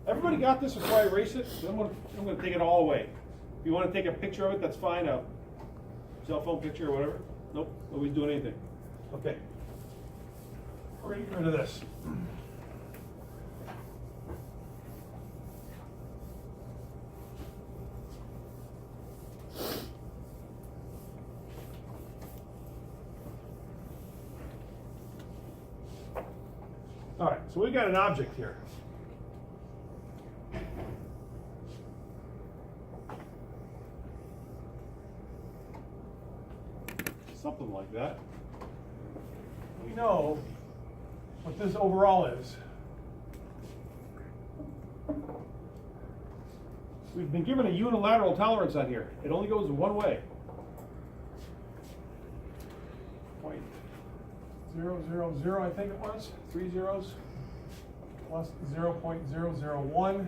Everybody got this before I erase it? I'm going to take it all away. If you want to take a picture of it, that's fine. A cell phone picture or whatever. Nope, nobody's doing anything. Okay. We're going to get rid of this. All right, so we've got an object here. Something like that. We know what this overall is. We've been given a unilateral tolerance on here. It only goes one way. 0.000, I think it was. 3 zeros plus 0.001 minus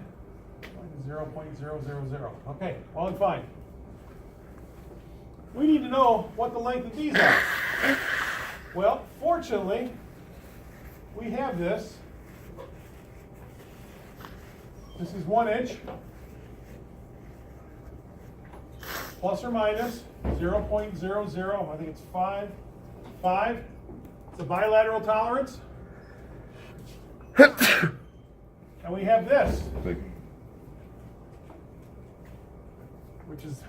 0.000. Okay, well and fine. We need to know what the length of these are. Well, fortunately, we have this. This is 1 inch plus or minus 0.00. I think it's 5. It's a bilateral tolerance. And we have this, which is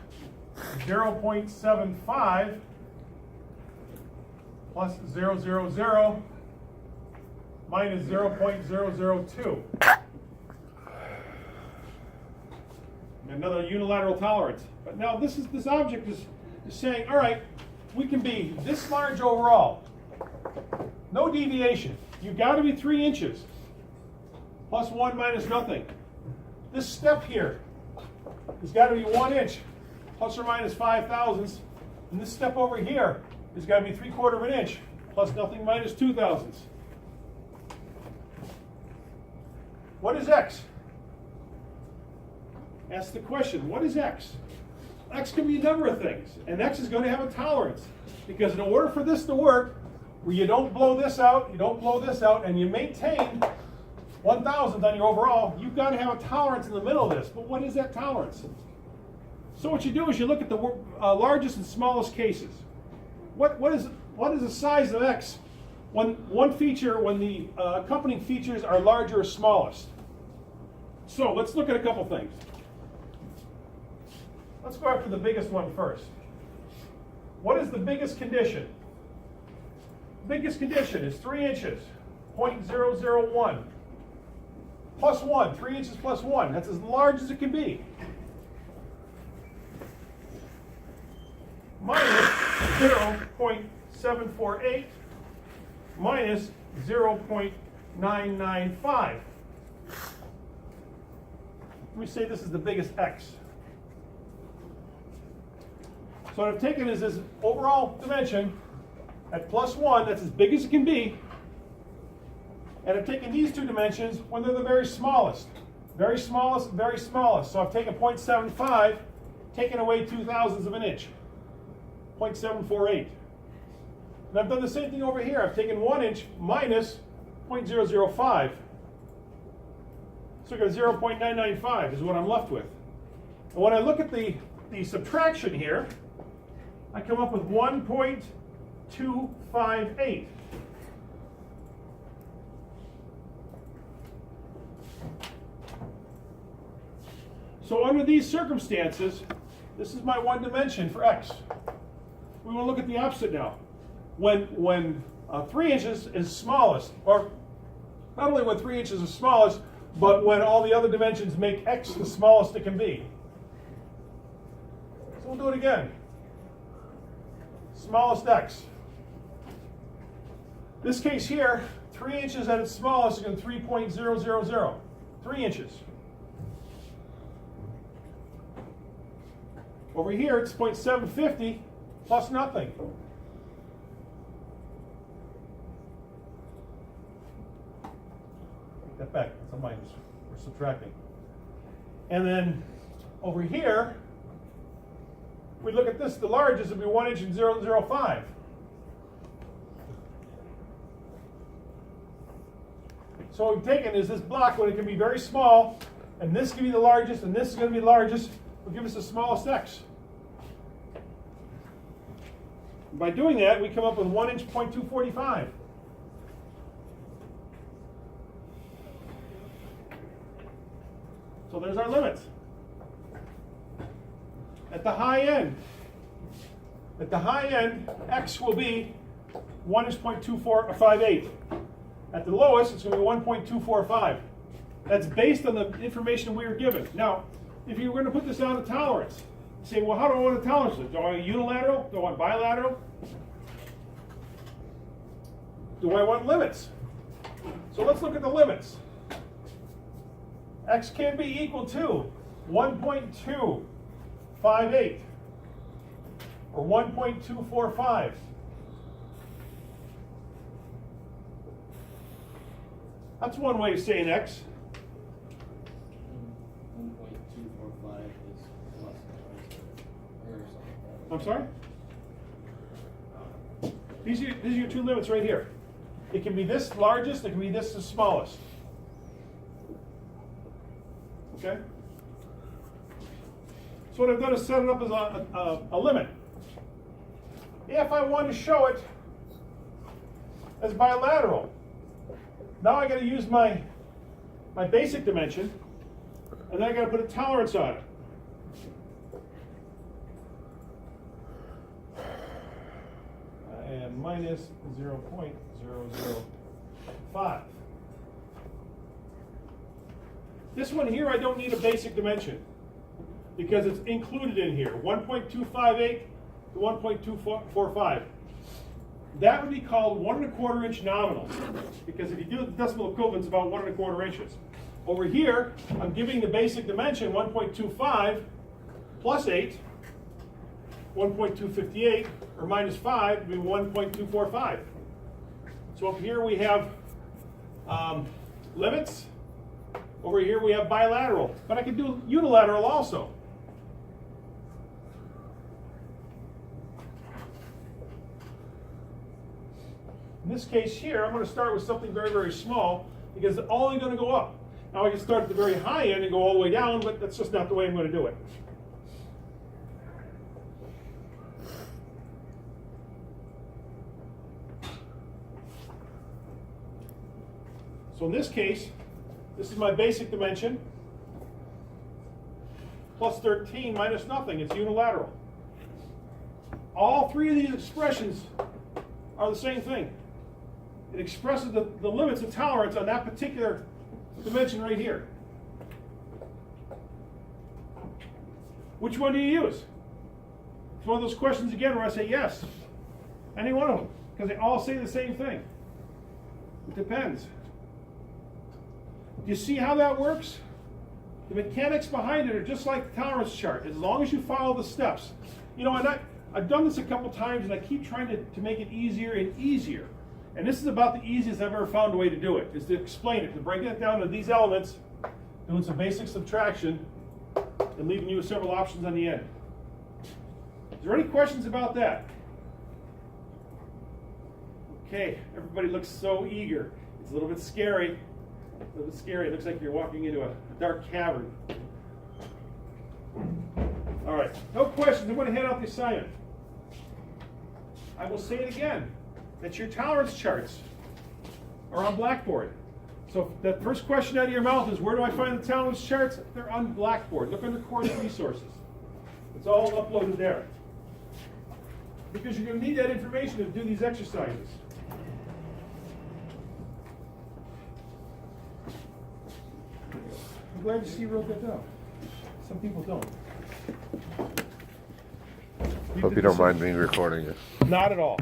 0.75 plus 000 minus 0.002. Another unilateral tolerance. But now this object is saying, all right, we can be this large overall. No deviation. You've got to be 3 inches. Plus 1 minus nothing. This step here has got to be 1 inch. Plus or minus 5 thousandths. And this step over here has got to be 3/4 of an inch. Plus nothing minus 2 thousandths. What is x? Ask the question, what is x? X can be a number of things. And x is going to have a tolerance. Because in order for this to work, where you don't blow this out, you don't blow this out, and you maintain 1/1000th on your overall, you've got to have a tolerance in the middle of this. But what is that tolerance? So what you do is you look at the largest and smallest cases. What is the size of x when the accompanying features are larger or smallest? So let's look at a couple things. Let's go after the biggest one first. What is the biggest condition? Biggest condition is 3 inches, 0.001. Plus 1, 3 inches plus 1. That's as large as it can be. Minus 0.748 minus 0.995. Let me say this is the biggest x. So what I've taken is this overall dimension at plus 1, that's as big as it can be. And I've taken these two dimensions when they're the very smallest. Very smallest, very smallest. So I've taken 0.75, taken away 2/1000ths of an inch. 0.748. And I've done the same thing over here. I've taken 1 inch minus 0.005. So I've got 0.995 is what I'm left with. And when I look at the subtraction here, I come up with 1.258. So under these circumstances, this is my one dimension for x. We want to look at the opposite now. When 3 inches is smallest, or not only when 3 inches is smallest, but when all the other dimensions make x the smallest it can be. So we'll do it again. Smallest x. This case here, 3 inches at its smallest is going to 3.000. 3 inches. Over here, it's 0.750 plus nothing. Take that back. That's a minus. We're subtracting. And then over here, we look at this. The largest would be 1 inch and 0.005. So what we've taken is this block when it can be very small, and this is going to be the largest, and this is going to be the largest, will give us the smallest x. And by doing that, we come up with 1 inch 0.245. So there's our limits. At the high end, x will be 1 inch 0.2458. At the lowest, it's going to be 1.245. That's based on the information we were given. Now, if you were going to put this down to tolerance, say, well, how do I want to tolerance it? Do I want unilateral? Do I want bilateral? Do I want limits? So let's look at the limits. X can be equal to 1.258 or 1.245. That's one way of saying X. 1.245 is plus or something. I'm sorry? These are your two limits right here. It can be this largest, it can be this the smallest. Okay? So what I've done is set it up as a limit. If I want to show it as bilateral, now I got to use my basic dimension, and then I got to put a tolerance on it. And minus 0.005. This one here, I don't need a basic dimension because it's included in here, 1.258 to 1.245. That would be called 1 1/4 inch nominal, because if you do the decimal equivalent, it's about 1 1/4 inches. Over here, I'm giving the basic dimension 1.25 plus 8, 1.258, or minus 5 would be 1.245. So up here we have limits. Over here we have bilateral, but I can do unilateral also. In this case here, I'm going to start with something very, very small because it's only going to go up. Now I can start at the very high end and go all the way down, but that's just not the way I'm going to do it. So in this case, this is my basic dimension, plus 13 minus nothing. It's unilateral. All three of these expressions are the same thing. It expresses the limits of tolerance on that particular dimension right here. Which one do you use? It's one of those questions again where I say yes. Any one of them, because they all say the same thing. It depends. Do you see how that works? The mechanics behind it are just like the tolerance chart, as long as you follow the steps. You know, and I've done this a couple times, and I keep trying to make it easier and easier. And this is about the easiest I've ever found a way to do it, is to explain it, to break it down to these elements, doing some basic subtraction, and leaving you with several options on the end. Is there any questions about that? Okay, everybody looks so eager. It's a little bit scary. A little bit scary. It looks like you're walking into a dark cavern. All right, no questions. I'm going to hand out the assignment. I will say it again, that your tolerance charts are on Blackboard. So if that first question out of your mouth is, where do I find the tolerance charts? They're on Blackboard. Look under course resources. It's all uploaded there. Because you're going to need that information to do these exercises. I'm glad to see you wrote that down. Some people don't. Hope you don't mind me recording it. Not at all.